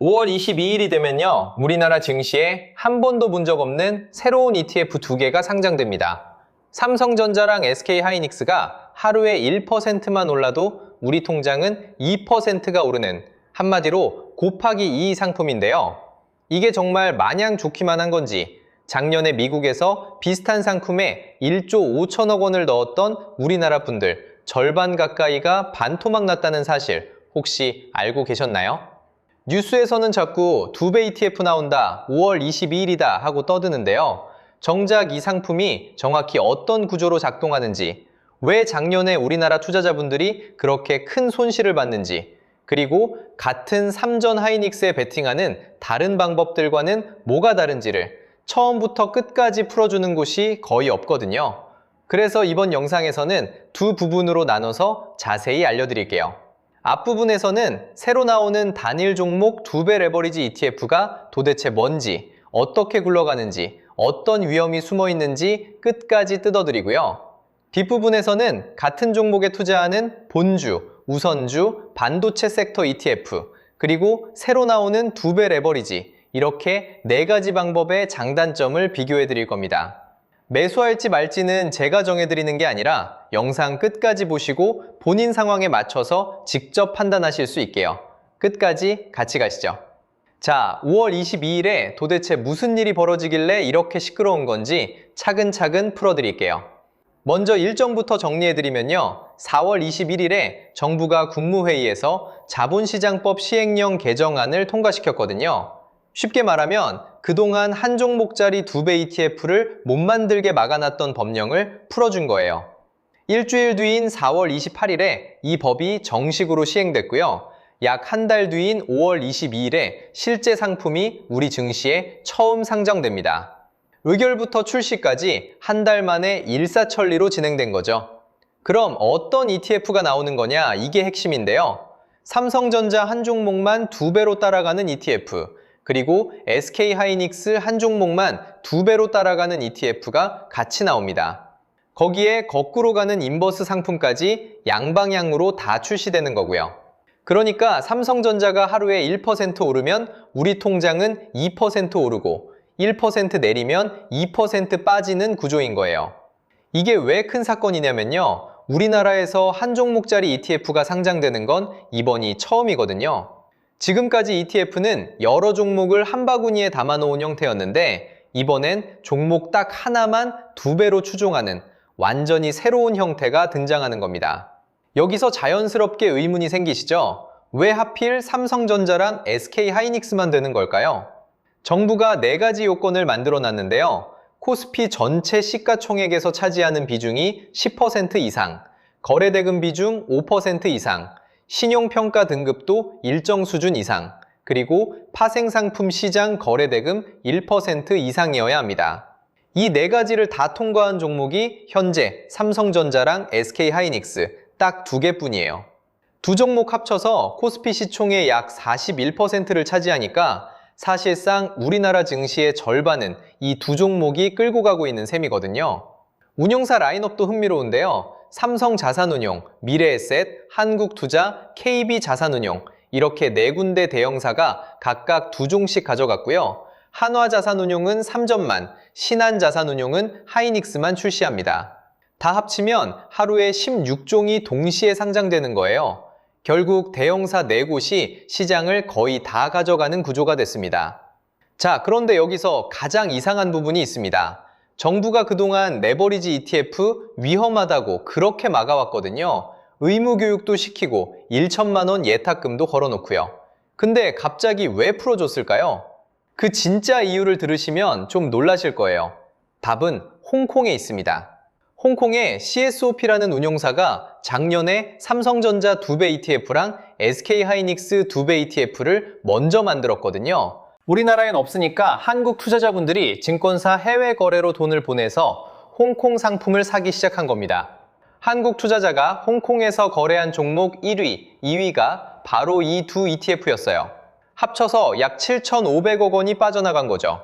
5월 22일이 되면요, 우리나라 증시에 한 번도 본 적 없는 새로운 ETF 두 개가 상장됩니다. 삼성전자랑 SK하이닉스가 하루에 1%만 올라도 우리 통장은 2%가 오르는, 한마디로 곱하기 2 상품인데요. 이게 정말 마냥 좋기만 한 건지, 작년에 미국에서 비슷한 상품에 1조 5천억 원을 넣었던 우리나라 분들 절반 가까이가 반토막 났다는 사실 혹시 알고 계셨나요? 뉴스에서는 자꾸 2배 ETF 나온다, 5월 22일이다 하고 떠드는데요. 정작 이 상품이 정확히 어떤 구조로 작동하는지, 왜 작년에 우리나라 투자자분들이 그렇게 큰 손실을 봤는지, 그리고 같은 삼전 하이닉스에 베팅하는 다른 방법들과는 뭐가 다른지를 처음부터 끝까지 풀어주는 곳이 거의 없거든요. 그래서 이번 영상에서는 두 부분으로 나눠서 자세히 알려드릴게요. 앞부분에서는 새로 나오는 단일 종목 2배 레버리지 ETF가 도대체 뭔지, 어떻게 굴러가는지, 어떤 위험이 숨어 있는지 끝까지 뜯어드리고요. 뒷부분에서는 같은 종목에 투자하는 본주, 우선주, 반도체 섹터 ETF, 그리고 새로 나오는 2배 레버리지, 이렇게 4가지 방법의 장단점을 비교해 드릴 겁니다. 매수할지 말지는 제가 정해드리는 게 아니라 영상 끝까지 보시고 본인 상황에 맞춰서 직접 판단하실 수 있게요. 끝까지 같이 가시죠. 자, 5월 22일에 도대체 무슨 일이 벌어지길래 이렇게 시끄러운 건지 차근차근 풀어드릴게요. 먼저 일정부터 정리해드리면요. 4월 21일에 정부가 국무회의에서 자본시장법 시행령 개정안을 통과시켰거든요. 쉽게 말하면 그동안 한 종목짜리 2배 ETF를 못 만들게 막아놨던 법령을 풀어준 거예요. 일주일 뒤인 4월 28일에 이 법이 정식으로 시행됐고요. 약 한 달 뒤인 5월 22일에 실제 상품이 우리 증시에 처음 상장됩니다. 의결부터 출시까지 한 달 만에 일사천리로 진행된 거죠. 그럼 어떤 ETF가 나오는 거냐, 이게 핵심인데요. 삼성전자 한 종목만 2배로 따라가는 ETF, 그리고 SK하이닉스 한 종목만 2배로 따라가는 ETF가 같이 나옵니다. 거기에 거꾸로 가는 인버스 상품까지 양방향으로 다 출시되는 거고요. 그러니까 삼성전자가 하루에 1% 오르면 우리 통장은 2% 오르고 1% 내리면 2% 빠지는 구조인 거예요. 이게 왜 큰 사건이냐면요. 우리나라에서 한 종목짜리 ETF가 상장되는 건 이번이 처음이거든요. 지금까지 ETF는 여러 종목을 한 바구니에 담아놓은 형태였는데 이번엔 종목 딱 하나만 2배로 추종하는 완전히 새로운 형태가 등장하는 겁니다. 여기서 자연스럽게 의문이 생기시죠? 왜 하필 삼성전자랑 SK하이닉스만 되는 걸까요? 정부가 4가지 요건을 만들어 놨는데요. 코스피 전체 시가총액에서 차지하는 비중이 10% 이상, 거래대금 비중 5% 이상, 신용평가 등급도 일정 수준 이상, 그리고 파생상품 시장 거래대금 1% 이상이어야 합니다. 이 4가지를 다 통과한 종목이 현재 삼성전자랑 SK하이닉스 딱 2개뿐이에요. 두 종목 합쳐서 코스피 시총의 약 41%를 차지하니까 사실상 우리나라 증시의 절반은 이 두 종목이 끌고 가고 있는 셈이거든요. 운용사 라인업도 흥미로운데요. 삼성자산운용, 미래에셋, 한국투자, KB자산운용 이렇게 4군데 대형사가 각각 2종씩 가져갔고요. 한화자산운용은 3점만, 신한자산운용은 하이닉스만 출시합니다. 다 합치면 하루에 16종이 동시에 상장되는 거예요. 결국 대형사 4곳이 시장을 거의 다 가져가는 구조가 됐습니다. 자, 그런데 여기서 가장 이상한 부분이 있습니다. 정부가 그동안 레버리지 ETF 위험하다고 그렇게 막아왔거든요. 의무교육도 시키고 1천만 원 예탁금도 걸어놓고요. 근데 갑자기 왜 풀어줬을까요? 그 진짜 이유를 들으시면 좀 놀라실 거예요. 답은 홍콩에 있습니다. 홍콩의 CSOP라는 운용사가 작년에 삼성전자 2배 ETF랑 SK하이닉스 2배 ETF를 먼저 만들었거든요. 우리나라엔 없으니까 한국 투자자분들이 증권사 해외 거래로 돈을 보내서 홍콩 상품을 사기 시작한 겁니다. 한국 투자자가 홍콩에서 거래한 종목 1위, 2위가 바로 이 두 ETF였어요. 합쳐서 약 7,500억 원이 빠져나간 거죠.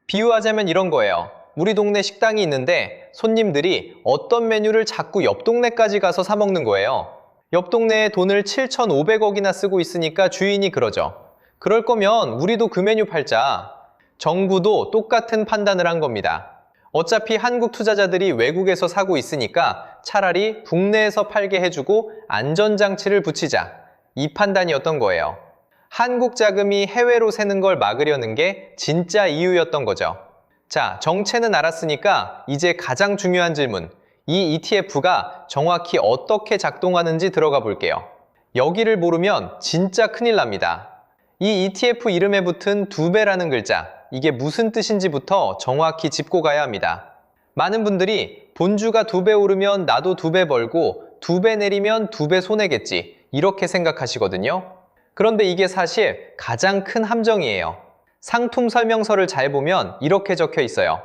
비유하자면 이런 거예요. 우리 동네 식당이 있는데 손님들이 어떤 메뉴를 자꾸 옆 동네까지 가서 사 먹는 거예요. 옆 동네에 돈을 7,500억이나 쓰고 있으니까 주인이 그러죠. 그럴 거면 우리도 그 메뉴 팔자. 정부도 똑같은 판단을 한 겁니다. 어차피 한국 투자자들이 외국에서 사고 있으니까 차라리 국내에서 팔게 해주고 안전장치를 붙이자. 이 판단이었던 거예요. 한국 자금이 해외로 새는 걸 막으려는 게 진짜 이유였던 거죠. 자, 정체는 알았으니까 이제 가장 중요한 질문. 이 ETF가 정확히 어떻게 작동하는지 들어가 볼게요. 여기를 모르면 진짜 큰일 납니다. 이 ETF 이름에 붙은 2배라는 글자, 이게 무슨 뜻인지부터 정확히 짚고 가야 합니다. 많은 분들이 본주가 2배 오르면 나도 2배 벌고 2배 내리면 2배 손해겠지, 이렇게 생각하시거든요. 그런데 이게 사실 가장 큰 함정이에요. 상품 설명서를 잘 보면 이렇게 적혀 있어요.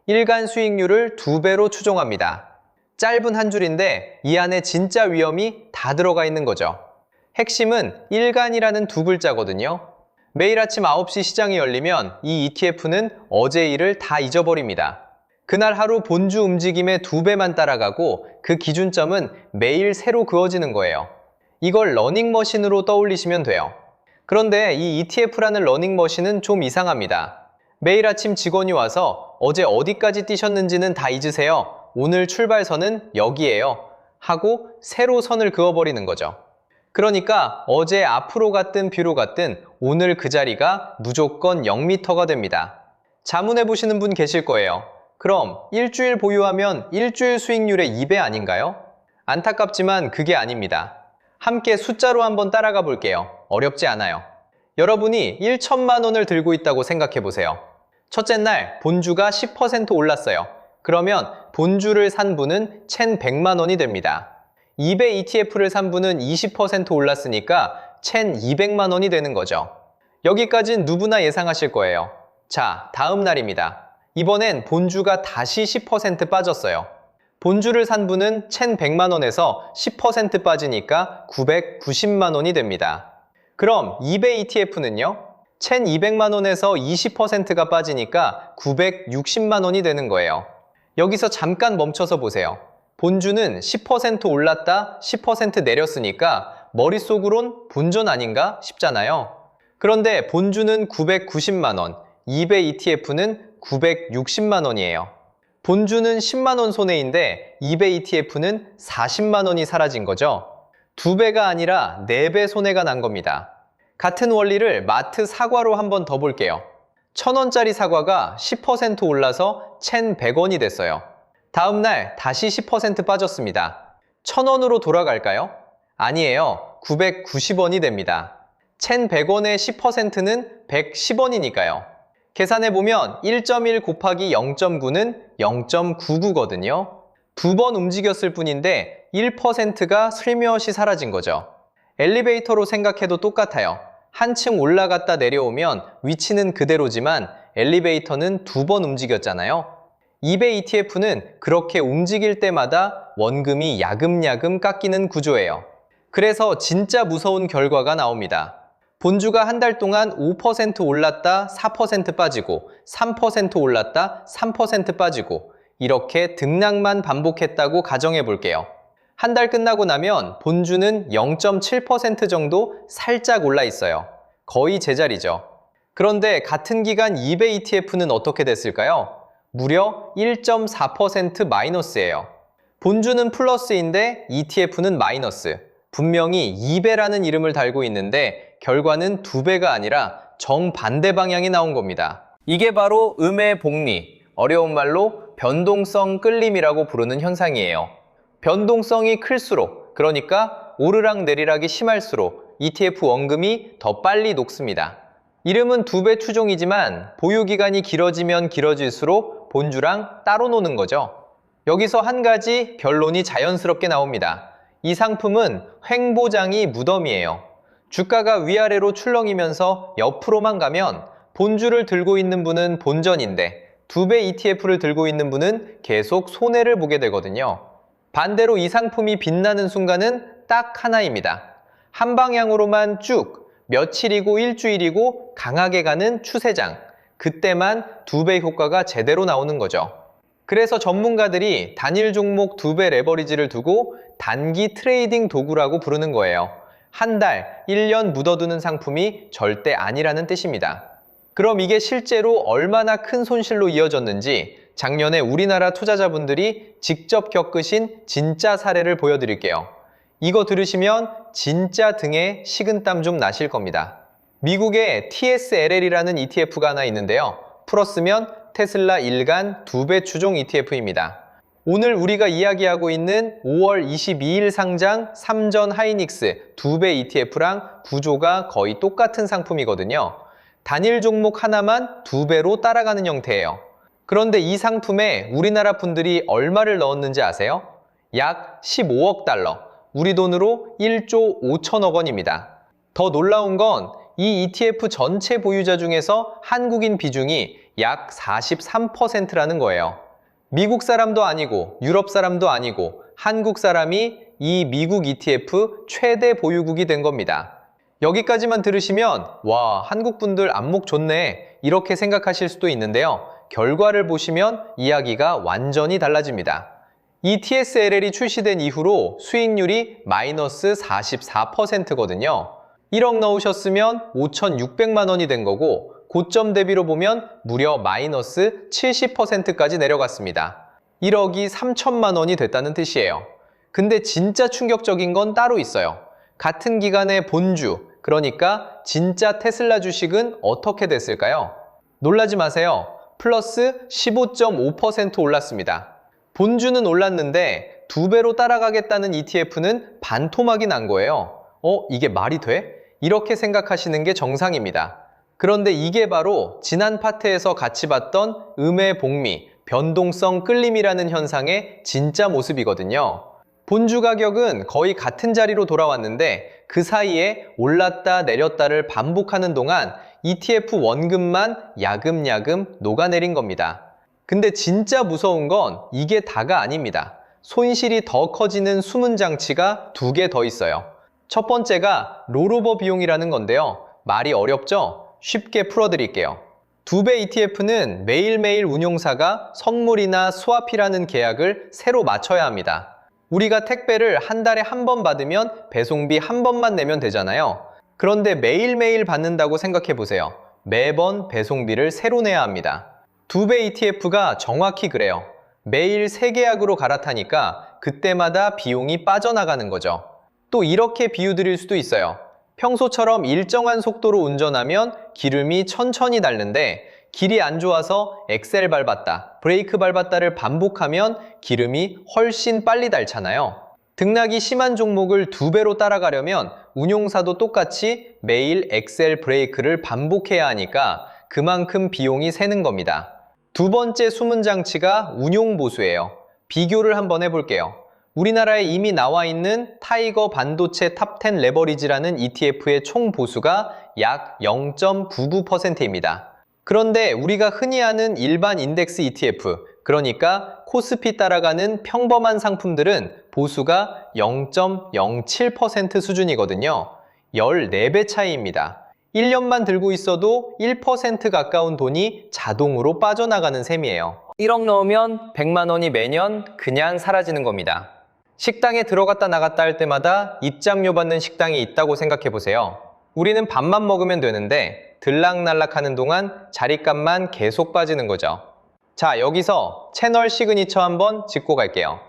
일간 수익률을 2배로 추정합니다. 짧은 한 줄인데 이 안에 진짜 위험이 다 들어가 있는 거죠. 핵심은 일간이라는 2글자거든요. 매일 아침 9시 시장이 열리면 이 ETF는 어제 일을 다 잊어버립니다. 그날 하루 본주 움직임의 2배만 따라가고 그 기준점은 매일 새로 그어지는 거예요. 이걸 러닝머신으로 떠올리시면 돼요. 그런데 이 ETF라는 러닝머신은 좀 이상합니다. 매일 아침 직원이 와서 어제 어디까지 뛰셨는지는 다 잊으세요. 오늘 출발선은 여기예요. 하고 새로 선을 그어버리는 거죠. 그러니까 어제 앞으로 갔든 뒤로 갔든 오늘 그 자리가 무조건 0m가 됩니다. 자문해 보시는 분 계실 거예요. 그럼 일주일 보유하면 일주일 수익률의 2배 아닌가요? 안타깝지만 그게 아닙니다. 함께 숫자로 한번 따라가 볼게요. 어렵지 않아요. 여러분이 1천만 원을 들고 있다고 생각해 보세요. 첫째 날 본주가 10% 올랐어요. 그러면 본주를 산 분은 1,100만 원이 됩니다. 2배 ETF를 산 분은 20% 올랐으니까 1,200만 원이 되는 거죠. 여기까진 누구나 예상하실 거예요. 자, 다음 날입니다. 이번엔 본주가 다시 10% 빠졌어요. 본주를 산 분은 1,100만 원에서 10% 빠지니까 990만 원이 됩니다. 그럼 2배 ETF는요? 1,200만 원에서 20%가 빠지니까 960만 원이 되는 거예요. 여기서 잠깐 멈춰서 보세요. 본주는 10% 올랐다, 10% 내렸으니까 머릿속으론 본전 아닌가 싶잖아요. 그런데 본주는 990만 원, 2배 ETF는 960만 원이에요. 본주는 10만 원 손해인데 2배 ETF는 40만 원이 사라진 거죠. 2배가 아니라 4배 손해가 난 겁니다. 같은 원리를 마트 사과로 한번 더 볼게요. 1,000원짜리 사과가 10% 올라서 1,100원이 됐어요. 다음 날 다시 10% 빠졌습니다. 1,000원으로 돌아갈까요? 아니에요. 990원이 됩니다. 1,100원의 10%는 110원이니까요. 계산해보면 1.1 곱하기 0.9는 0.99거든요. 2번 움직였을 뿐인데 1%가 슬며시 사라진 거죠. 엘리베이터로 생각해도 똑같아요. 한층 올라갔다 내려오면 위치는 그대로지만 엘리베이터는 2번 움직였잖아요. 2배 ETF는 그렇게 움직일 때마다 원금이 야금야금 깎이는 구조예요. 그래서 진짜 무서운 결과가 나옵니다. 본주가 한 달 동안 5% 올랐다 4% 빠지고 3% 올랐다 3% 빠지고 이렇게 등락만 반복했다고 가정해 볼게요. 한 달 끝나고 나면 본주는 0.7% 정도 살짝 올라 있어요. 거의 제자리죠. 그런데 같은 기간 2배 ETF는 어떻게 됐을까요? 무려 1.4% 마이너스예요. 본주는 플러스인데 ETF는 마이너스. 분명히 2배라는 이름을 달고 있는데 결과는 2배가 아니라 정반대 방향이 나온 겁니다. 이게 바로 음의 복리, 어려운 말로 변동성 끌림이라고 부르는 현상이에요. 변동성이 클수록, 그러니까 오르락 내리락이 심할수록 ETF 원금이 더 빨리 녹습니다. 이름은 2배 추종이지만 보유기간이 길어지면 길어질수록 본주랑 따로 노는 거죠. 여기서 한 가지 결론이 자연스럽게 나옵니다. 이 상품은 횡보장이 무덤이에요. 주가가 위아래로 출렁이면서 옆으로만 가면 본주를 들고 있는 분은 본전인데 2배 ETF를 들고 있는 분은 계속 손해를 보게 되거든요. 반대로 이 상품이 빛나는 순간은 딱 하나입니다. 한 방향으로만 쭉 며칠이고 일주일이고 강하게 가는 추세장. 그때만 2배 효과가 제대로 나오는 거죠. 그래서 전문가들이 단일 종목 2배 레버리지를 두고 단기 트레이딩 도구라고 부르는 거예요. 한 달, 1년 묻어두는 상품이 절대 아니라는 뜻입니다. 그럼 이게 실제로 얼마나 큰 손실로 이어졌는지 작년에 우리나라 투자자분들이 직접 겪으신 진짜 사례를 보여드릴게요. 이거 들으시면 진짜 등에 식은땀 좀 나실 겁니다. 미국의 TSLL이라는 ETF가 하나 있는데요. 풀었으면 테슬라 일간 2배 추종 ETF입니다. 오늘 우리가 이야기하고 있는 5월 22일 상장 삼전 하이닉스 2배 ETF랑 구조가 거의 똑같은 상품이거든요. 단일 종목 하나만 2배로 따라가는 형태예요. 그런데 이 상품에 우리나라 분들이 얼마를 넣었는지 아세요? 약 15억 달러, 우리 돈으로 1조 5천억 원입니다. 더 놀라운 건 이 ETF 전체 보유자 중에서 한국인 비중이 약 43%라는 거예요. 미국 사람도 아니고 유럽 사람도 아니고 한국 사람이 이 미국 ETF 최대 보유국이 된 겁니다. 여기까지만 들으시면 와, 한국 분들 안목 좋네 이렇게 생각하실 수도 있는데요. 결과를 보시면 이야기가 완전히 달라집니다. 이 TSLL이 출시된 이후로 수익률이 마이너스 44%거든요. 1억 넣으셨으면 5,600만 원이 된 거고 고점 대비로 보면 무려 마이너스 70%까지 내려갔습니다. 1억이 3천만 원이 됐다는 뜻이에요. 근데 진짜 충격적인 건 따로 있어요. 같은 기간에 본주, 그러니까 진짜 테슬라 주식은 어떻게 됐을까요? 놀라지 마세요. 플러스 15.5% 올랐습니다. 본주는 올랐는데 2배로 따라가겠다는 ETF는 반토막이 난 거예요. 이게 말이 돼? 이렇게 생각하시는 게 정상입니다. 그런데 이게 바로 지난 파트에서 같이 봤던 음의 복미, 변동성 끌림이라는 현상의 진짜 모습이거든요. 본주 가격은 거의 같은 자리로 돌아왔는데 그 사이에 올랐다 내렸다를 반복하는 동안 ETF 원금만 야금야금 녹아내린 겁니다. 근데 진짜 무서운 건 이게 다가 아닙니다. 손실이 더 커지는 숨은 장치가 2개 더 있어요. 첫 번째가 롤오버 비용이라는 건데요. 말이 어렵죠? 쉽게 풀어드릴게요. 2배 ETF는 매일매일 운용사가 선물이나 스왑이라는 계약을 새로 맞춰야 합니다. 우리가 택배를 한 달에 한 번 받으면 배송비 한 번만 내면 되잖아요. 그런데 매일매일 받는다고 생각해 보세요. 매번 배송비를 새로 내야 합니다. 2배 ETF가 정확히 그래요. 매일 새 계약으로 갈아타니까 그때마다 비용이 빠져나가는 거죠. 또 이렇게 비유 드릴 수도 있어요. 평소처럼 일정한 속도로 운전하면 기름이 천천히 닳는데 길이 안 좋아서 엑셀 밟았다, 브레이크 밟았다를 반복하면 기름이 훨씬 빨리 닳잖아요. 등락이 심한 종목을 2배로 따라가려면 운용사도 똑같이 매일 엑셀 브레이크를 반복해야 하니까 그만큼 비용이 새는 겁니다. 두 번째 숨은 장치가 운용보수예요. 비교를 한번 해볼게요. 우리나라에 이미 나와 있는 타이거 반도체 탑10 레버리지라는 ETF의 총 보수가 약 0.99%입니다. 그런데 우리가 흔히 아는 일반 인덱스 ETF, 그러니까 코스피 따라가는 평범한 상품들은 보수가 0.07% 수준이거든요. 14배 차이입니다. 1년만 들고 있어도 1% 가까운 돈이 자동으로 빠져나가는 셈이에요. 1억 넣으면 100만 원이 매년 그냥 사라지는 겁니다. 식당에 들어갔다 나갔다 할 때마다 입장료 받는 식당이 있다고 생각해 보세요. 우리는 밥만 먹으면 되는데 들락날락하는 동안 자릿값만 계속 빠지는 거죠. 자, 여기서 채널 시그니처 한번 짚고 갈게요.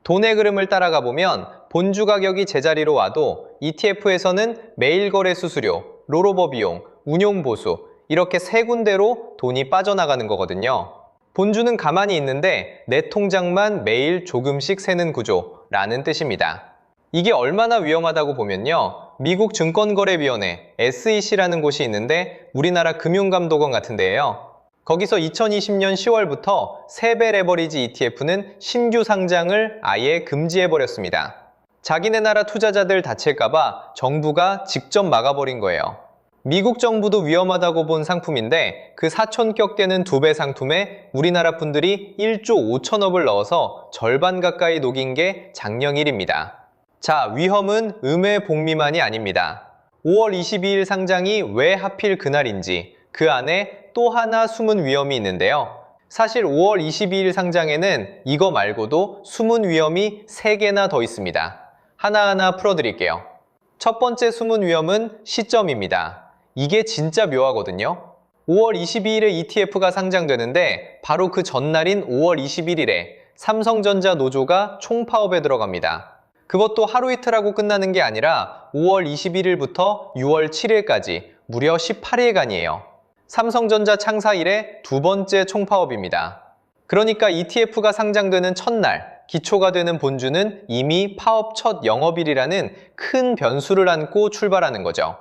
돈의 흐름을 따라가 보면 본주 가격이 제자리로 와도 ETF에서는 매일 거래 수수료, 롤오버 비용, 운용 보수 이렇게 세 군데로 돈이 빠져나가는 거거든요. 본주는 가만히 있는데 내 통장만 매일 조금씩 새는 구조라는 뜻입니다. 이게 얼마나 위험하다고 보면요. 미국 증권거래위원회 SEC라는 곳이 있는데 우리나라 금융감독원 같은 데예요. 거기서 2020년 10월부터 3배 레버리지 ETF는 신규 상장을 아예 금지해버렸습니다. 자기네 나라 투자자들 다칠까봐 정부가 직접 막아버린 거예요. 미국 정부도 위험하다고 본 상품인데 그 4,000격 되는 2배 상품에 우리나라 분들이 1조 5천억을 넣어서 절반 가까이 녹인 게 작년 일입니다. 자, 위험은 음의 복미만이 아닙니다. 5월 22일 상장이 왜 하필 그날인지 그 안에 또 하나 숨은 위험이 있는데요. 사실 5월 22일 상장에는 이거 말고도 숨은 위험이 3개나 더 있습니다. 하나하나 풀어드릴게요. 첫 번째 숨은 위험은 시점입니다. 이게 진짜 묘하거든요. 5월 22일에 ETF가 상장되는데 바로 그 전날인 5월 21일에 삼성전자 노조가 총파업에 들어갑니다. 그것도 하루 이틀 하고 끝나는 게 아니라 5월 21일부터 6월 7일까지 무려 18일간이에요. 삼성전자 창사 이래 두 번째 총파업입니다. 그러니까 ETF가 상장되는 첫날, 기초가 되는 본주는 이미 파업 첫 영업일이라는 큰 변수를 안고 출발하는 거죠.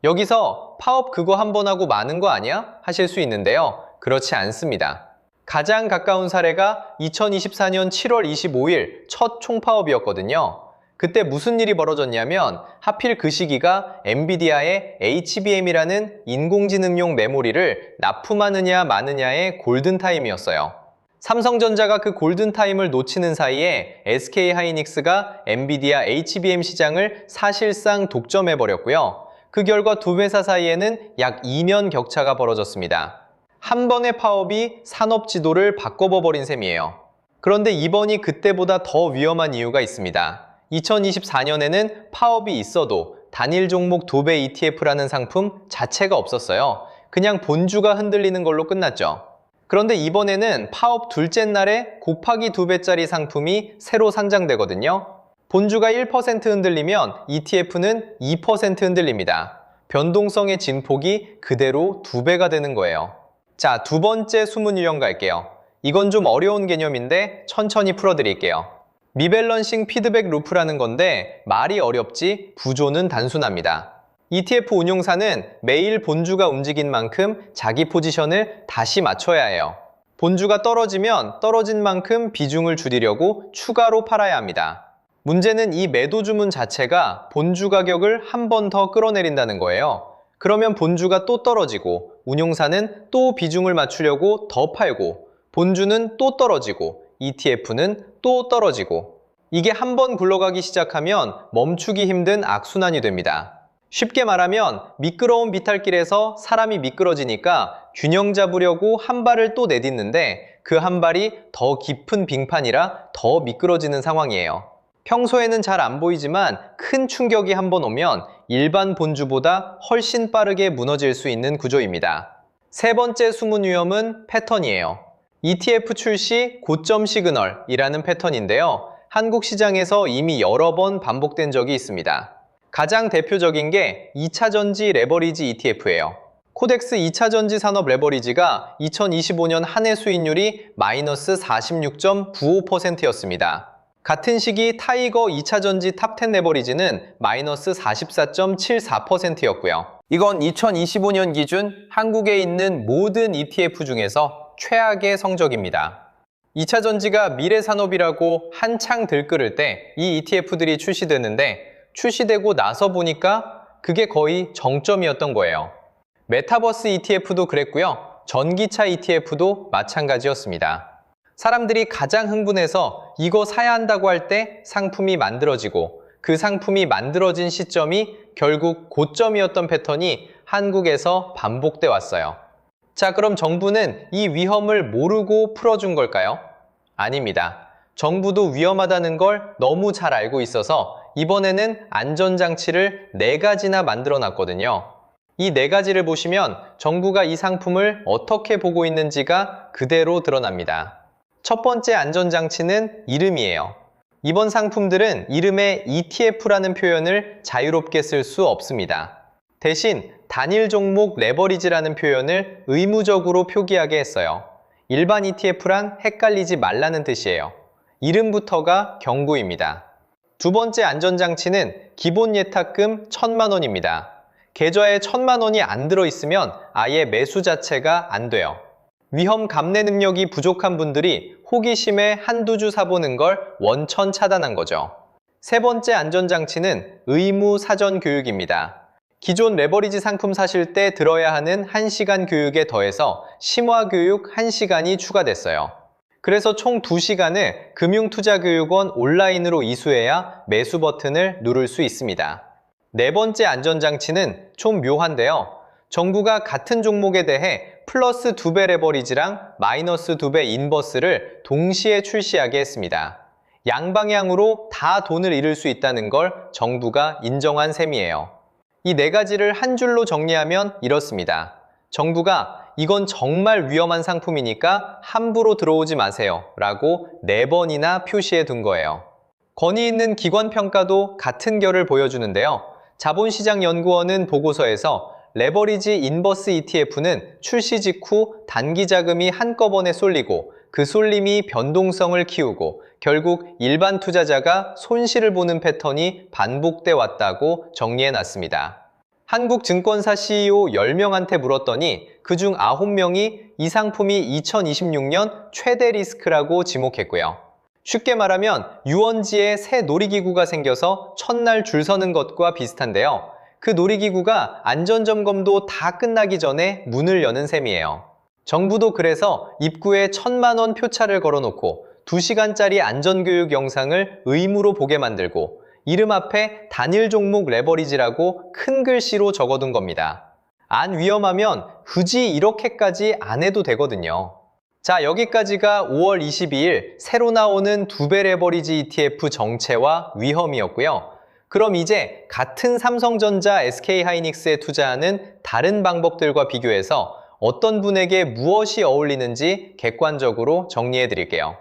여기서 파업 그거 한 번 하고 마는 거 아니야? 하실 수 있는데요. 그렇지 않습니다. 가장 가까운 사례가 2024년 7월 25일 첫 총파업이었거든요. 그때 무슨 일이 벌어졌냐면 하필 그 시기가 엔비디아의 HBM이라는 인공지능용 메모리를 납품하느냐 마느냐의 골든타임이었어요. 삼성전자가 그 골든타임을 놓치는 사이에 SK하이닉스가 엔비디아 HBM 시장을 사실상 독점해버렸고요. 그 결과 두 회사 사이에는 약 2년 격차가 벌어졌습니다. 한 번의 파업이 산업 지도를 바꿔버린 셈이에요. 그런데 이번이 그때보다 더 위험한 이유가 있습니다. 2024년에는 파업이 있어도 단일 종목 도배 ETF라는 상품 자체가 없었어요. 그냥 본주가 흔들리는 걸로 끝났죠. 그런데 이번에는 파업 둘째 날에 곱하기 2배짜리 상품이 새로 상장되거든요. 본주가 1% 흔들리면 ETF는 2% 흔들립니다. 변동성의 진폭이 그대로 2배가 되는 거예요. 자, 두 번째 숨은 유형 갈게요. 이건 좀 어려운 개념인데 천천히 풀어드릴게요. 미밸런싱 피드백 루프라는 건데 말이 어렵지 구조는 단순합니다. ETF 운용사는 매일 본주가 움직인 만큼 자기 포지션을 다시 맞춰야 해요. 본주가 떨어지면 떨어진 만큼 비중을 줄이려고 추가로 팔아야 합니다. 문제는 이 매도 주문 자체가 본주 가격을 한 번 더 끌어내린다는 거예요. 그러면 본주가 또 떨어지고 운용사는 또 비중을 맞추려고 더 팔고 본주는 또 떨어지고 ETF는 또 떨어지고 이게 한 번 굴러가기 시작하면 멈추기 힘든 악순환이 됩니다. 쉽게 말하면 미끄러운 비탈길에서 사람이 미끄러지니까 균형 잡으려고 한 발을 또 내딛는데 그 한 발이 더 깊은 빙판이라 더 미끄러지는 상황이에요. 평소에는 잘 안 보이지만 큰 충격이 한 번 오면 일반 본주보다 훨씬 빠르게 무너질 수 있는 구조입니다. 세 번째 숨은 위험은 패턴이에요. ETF 출시 고점 시그널이라는 패턴인데요. 한국 시장에서 이미 여러 번 반복된 적이 있습니다. 가장 대표적인 게 2차전지 레버리지 ETF예요. 코덱스 2차전지 산업 레버리지가 2025년 한 해 수익률이 마이너스 46.95%였습니다. 같은 시기 타이거 2차전지 탑10 레버리지는 마이너스 44.74%였고요. 이건 2025년 기준 한국에 있는 모든 ETF 중에서 최악의 성적입니다. 2차전지가 미래산업이라고 한창 들끓을 때 이 ETF들이 출시되는데 출시되고 나서 보니까 그게 거의 정점이었던 거예요. 메타버스 ETF도 그랬고요. 전기차 ETF도 마찬가지였습니다. 사람들이 가장 흥분해서 이거 사야 한다고 할 때 상품이 만들어지고 그 상품이 만들어진 시점이 결국 고점이었던 패턴이 한국에서 반복돼 왔어요. 자, 그럼 정부는 이 위험을 모르고 풀어준 걸까요? 아닙니다. 정부도 위험하다는 걸 너무 잘 알고 있어서 이번에는 안전장치를 4가지나 만들어 놨거든요. 이 4가지를 보시면 정부가 이 상품을 어떻게 보고 있는지가 그대로 드러납니다. 첫 번째 안전장치는 이름이에요. 이번 상품들은 이름에 ETF라는 표현을 자유롭게 쓸 수 없습니다. 대신 단일 종목 레버리지라는 표현을 의무적으로 표기하게 했어요. 일반 ETF랑 헷갈리지 말라는 뜻이에요. 이름부터가 경고입니다. 두 번째 안전장치는 기본 예탁금 1,000만 원입니다. 계좌에 1,000만 원이 안 들어있으면 아예 매수 자체가 안 돼요. 위험 감내 능력이 부족한 분들이 호기심에 한두 주 사보는 걸 원천 차단한 거죠. 세 번째 안전장치는 의무 사전 교육입니다. 기존 레버리지 상품 사실 때 들어야 하는 1시간 교육에 더해서 심화 교육 1시간이 추가됐어요. 그래서 총 2시간을 금융투자교육원 온라인으로 이수해야 매수 버튼을 누를 수 있습니다. 네 번째 안전장치는 좀 묘한데요. 정부가 같은 종목에 대해 플러스 2배 레버리지랑 마이너스 2배 인버스를 동시에 출시하게 했습니다. 양방향으로 다 돈을 잃을 수 있다는 걸 정부가 인정한 셈이에요. 이 네 가지를 한 줄로 정리하면 이렇습니다. 정부가 이건 정말 위험한 상품이니까 함부로 들어오지 마세요 라고 4번이나 표시해 둔 거예요. 권위 있는 기관 평가도 같은 결을 보여주는데요. 자본시장연구원은 보고서에서 레버리지 인버스 ETF는 출시 직후 단기 자금이 한꺼번에 쏠리고 그 쏠림이 변동성을 키우고 결국 일반 투자자가 손실을 보는 패턴이 반복돼 왔다고 정리해 놨습니다. 한국증권사 CEO 10명한테 물었더니 그중 9명이 이 상품이 2026년 최대 리스크라고 지목했고요. 쉽게 말하면 유원지에 새 놀이기구가 생겨서 첫날 줄 서는 것과 비슷한데요. 그 놀이기구가 안전점검도 다 끝나기 전에 문을 여는 셈이에요. 정부도 그래서 입구에 1,000만 원 표차를 걸어놓고 2시간짜리 안전교육 영상을 의무로 보게 만들고 이름 앞에 단일 종목 레버리지라고 큰 글씨로 적어둔 겁니다. 안 위험하면 굳이 이렇게까지 안 해도 되거든요. 자, 여기까지가 5월 22일 새로 나오는 2배 레버리지 ETF 정체와 위험이었고요. 그럼 이제 같은 삼성전자, SK하이닉스에 투자하는 다른 방법들과 비교해서 어떤 분에게 무엇이 어울리는지 객관적으로 정리해 드릴게요.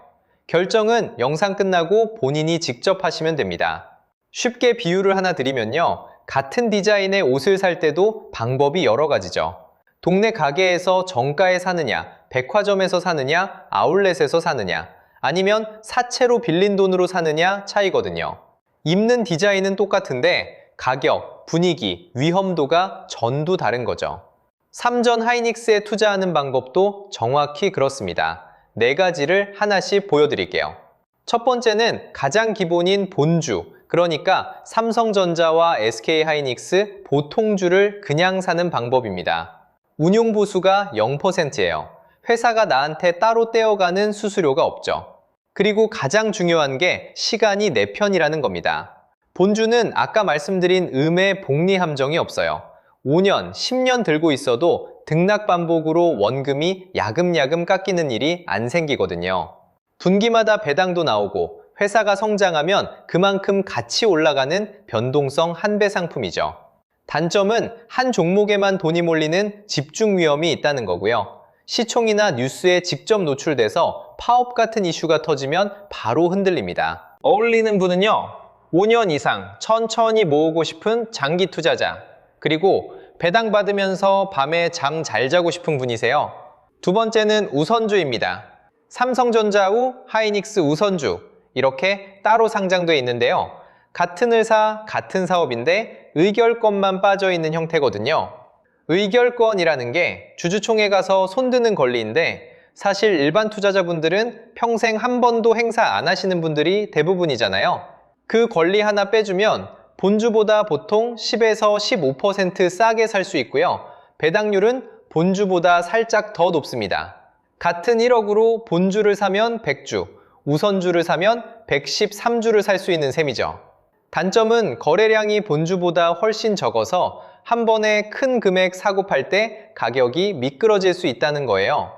결정은 영상 끝나고 본인이 직접 하시면 됩니다. 쉽게 비유를 하나 드리면요. 같은 디자인의 옷을 살 때도 방법이 여러 가지죠. 동네 가게에서 정가에 사느냐, 백화점에서 사느냐, 아울렛에서 사느냐, 아니면 사채로 빌린 돈으로 사느냐 차이거든요. 입는 디자인은 똑같은데 가격, 분위기, 위험도가 전두 다른 거죠. 삼전 하이닉스에 투자하는 방법도 정확히 그렇습니다. 4가지를 하나씩 보여드릴게요. 첫 번째는 가장 기본인 본주, 그러니까 삼성전자와 SK하이닉스 보통주를 그냥 사는 방법입니다. 운용보수가 0%예요. 회사가 나한테 따로 떼어가는 수수료가 없죠. 그리고 가장 중요한 게 시간이 내 편이라는 겁니다. 본주는 아까 말씀드린 음의 복리 함정이 없어요. 5년, 10년 들고 있어도 등락 반복으로 원금이 야금야금 깎이는 일이 안 생기거든요. 분기마다 배당도 나오고 회사가 성장하면 그만큼 같이 올라가는 변동성 한배 상품이죠. 단점은 한 종목에만 돈이 몰리는 집중 위험이 있다는 거고요. 시총이나 뉴스에 직접 노출돼서 파업 같은 이슈가 터지면 바로 흔들립니다. 어울리는 분은요, 5년 이상 천천히 모으고 싶은 장기 투자자, 그리고 배당 받으면서 밤에 잠 잘 자고 싶은 분이세요. 두 번째는 우선주입니다. 삼성전자 후 하이닉스 우선주, 이렇게 따로 상장돼 있는데요. 같은 회사, 같은 사업인데 의결권만 빠져 있는 형태거든요. 의결권이라는 게 주주총회 가서 손드는 권리인데 사실 일반 투자자분들은 평생 한 번도 행사 안 하시는 분들이 대부분이잖아요. 그 권리 하나 빼주면 본주보다 보통 10에서 15% 싸게 살 수 있고요. 배당률은 본주보다 살짝 더 높습니다. 같은 1억으로 본주를 사면 100주, 우선주를 사면 113주를 살 수 있는 셈이죠. 단점은 거래량이 본주보다 훨씬 적어서 한 번에 큰 금액 사고 팔 때 가격이 미끄러질 수 있다는 거예요.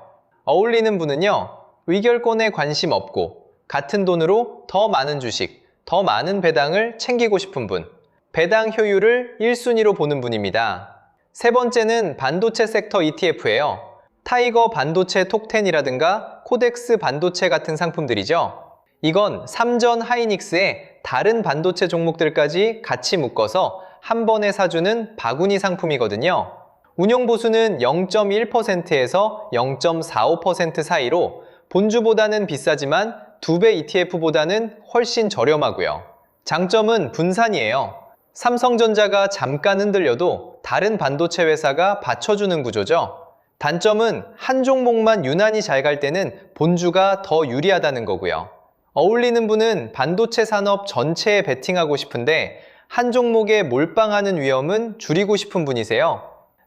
어울리는 분은요, 의결권에 관심 없고 같은 돈으로 더 많은 주식, 더 많은 배당을 챙기고 싶은 분, 배당 효율을 1순위로 보는 분입니다. 세 번째는 반도체 섹터 ETF예요. 타이거 반도체 톡10이라든가 코덱스 반도체 같은 상품들이죠. 이건 삼전 하이닉스의 다른 반도체 종목들까지 같이 묶어서 한 번에 사주는 바구니 상품이거든요. 운용보수는 0.1%에서 0.45% 사이로 본주보다는 비싸지만 2배 ETF보다는 훨씬 저렴하고요. 장점은 분산이에요. 삼성전자가 잠깐 흔들려도 다른 반도체 회사가 받쳐주는 구조죠. 단점은 한 종목만 유난히 잘 갈 때는 본주가 더 유리하다는 거고요. 어울리는 분은 반도체 산업 전체에 베팅하고 싶은데 한 종목에 몰빵하는 위험은 줄이고 싶은 분이세요.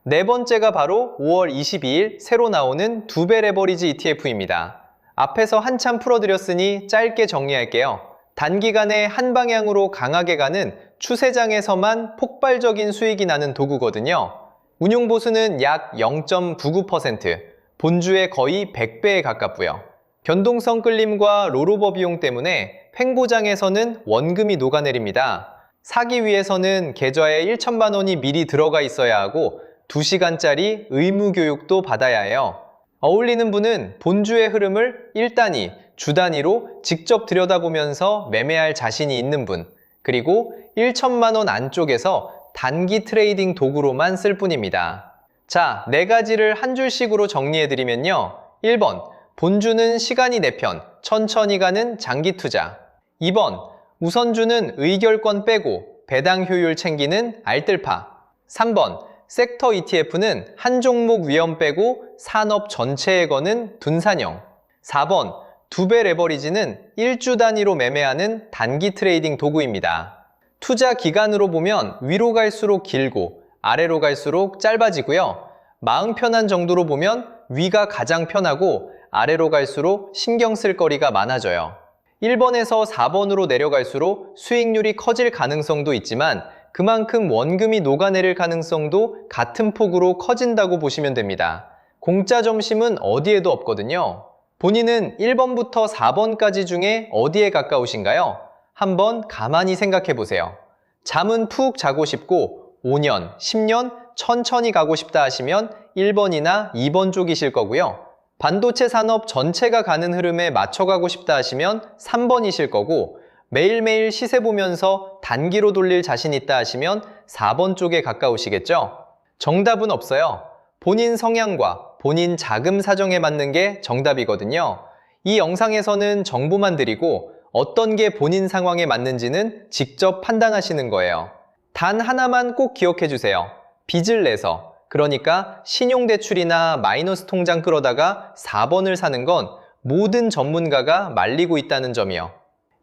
네 번째가 바로 5월 22일 새로 나오는 2배 레버리지 ETF입니다. 앞에서 한참 풀어드렸으니 짧게 정리할게요. 단기간에 한 방향으로 강하게 가는 추세장에서만 폭발적인 수익이 나는 도구거든요. 운용보수는 약 0.99%, 본주의 거의 100배에 가깝고요. 변동성 끌림과 롤오버 비용 때문에 횡보장에서는 원금이 녹아내립니다. 사기 위해서는 계좌에 1천만 원이 미리 들어가 있어야 하고 2시간짜리 의무 교육도 받아야 해요. 어울리는 분은 본주의 흐름을 1단위, 주단위로 직접 들여다보면서 매매할 자신이 있는 분, 그리고 1천만 원 안쪽에서 단기 트레이딩 도구로만 쓸 뿐입니다. 자, 4가지를 한 줄씩으로 정리해드리면요. 1번, 본주는 시간이 내 편, 천천히 가는 장기 투자. 2번, 우선주는 의결권 빼고 배당 효율 챙기는 알뜰파. 3번, 섹터 ETF는 한 종목 위험 빼고 산업 전체에 거는 둔산형. 4번, 2배 레버리지는 1주 단위로 매매하는 단기 트레이딩 도구입니다. 투자 기간으로 보면 위로 갈수록 길고 아래로 갈수록 짧아지고요. 마음 편한 정도로 보면 위가 가장 편하고 아래로 갈수록 신경 쓸 거리가 많아져요. 1번에서 4번으로 내려갈수록 수익률이 커질 가능성도 있지만 그만큼 원금이 녹아내릴 가능성도 같은 폭으로 커진다고 보시면 됩니다. 공짜 점심은 어디에도 없거든요. 본인은 1번부터 4번까지 중에 어디에 가까우신가요? 한번 가만히 생각해 보세요. 잠은 푹 자고 싶고 5년, 10년 천천히 가고 싶다 하시면 1번이나 2번 쪽이실 거고요. 반도체 산업 전체가 가는 흐름에 맞춰가고 싶다 하시면 3번이실 거고, 매일매일 시세 보면서 단기로 돌릴 자신 있다 하시면 4번 쪽에 가까우시겠죠? 정답은 없어요. 본인 성향과 본인 자금 사정에 맞는 게 정답이거든요. 이 영상에서는 정보만 드리고 어떤 게 본인 상황에 맞는지는 직접 판단하시는 거예요. 단 하나만 꼭 기억해 주세요. 빚을 내서, 그러니까 신용대출이나 마이너스 통장 끌어다가 4번을 사는 건 모든 전문가가 말리고 있다는 점이요.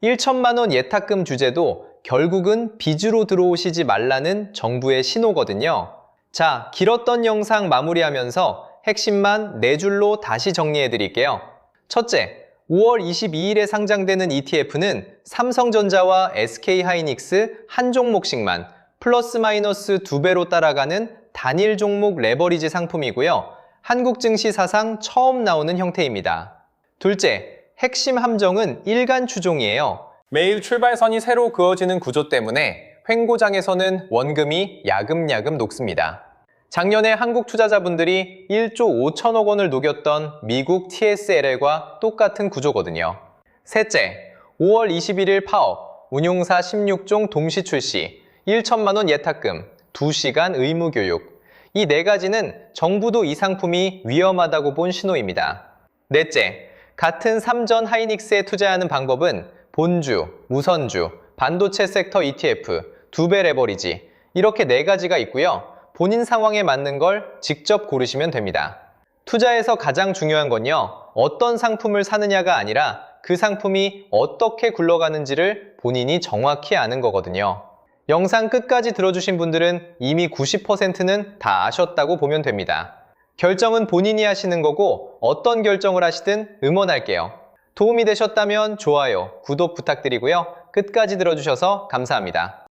1천만 원 예탁금 주제도 결국은 빚으로 들어오시지 말라는 정부의 신호거든요. 자, 길었던 영상 마무리하면서 핵심만 4줄로 다시 정리해 드릴게요. 첫째, 5월 22일에 상장되는 ETF는 삼성전자와 SK하이닉스 한 종목씩만 플러스 마이너스 2배로 따라가는 단일 종목 레버리지 상품이고요. 한국 증시 사상 처음 나오는 형태입니다. 둘째, 핵심 함정은 일간 추종이에요. 매일 출발선이 새로 그어지는 구조 때문에 횡보장에서는 원금이 야금야금 녹습니다. 작년에 한국 투자자분들이 1조 5천억 원을 녹였던 미국 TSLL과 똑같은 구조거든요. 셋째, 5월 21일 파업, 운용사 16종 동시 출시, 1천만 원 예탁금, 2시간 의무 교육. 이 4가지는 정부도 이 상품이 위험하다고 본 신호입니다. 넷째, 같은 삼전 하이닉스에 투자하는 방법은 본주, 우선주, 반도체 섹터 ETF, 2배 레버리지 이렇게 4가지가 있고요. 본인 상황에 맞는 걸 직접 고르시면 됩니다. 투자에서 가장 중요한 건요. 어떤 상품을 사느냐가 아니라 그 상품이 어떻게 굴러가는지를 본인이 정확히 아는 거거든요. 영상 끝까지 들어주신 분들은 이미 90%는 다 아셨다고 보면 됩니다. 결정은 본인이 하시는 거고 어떤 결정을 하시든 응원할게요. 도움이 되셨다면 좋아요, 구독 부탁드리고요. 끝까지 들어주셔서 감사합니다.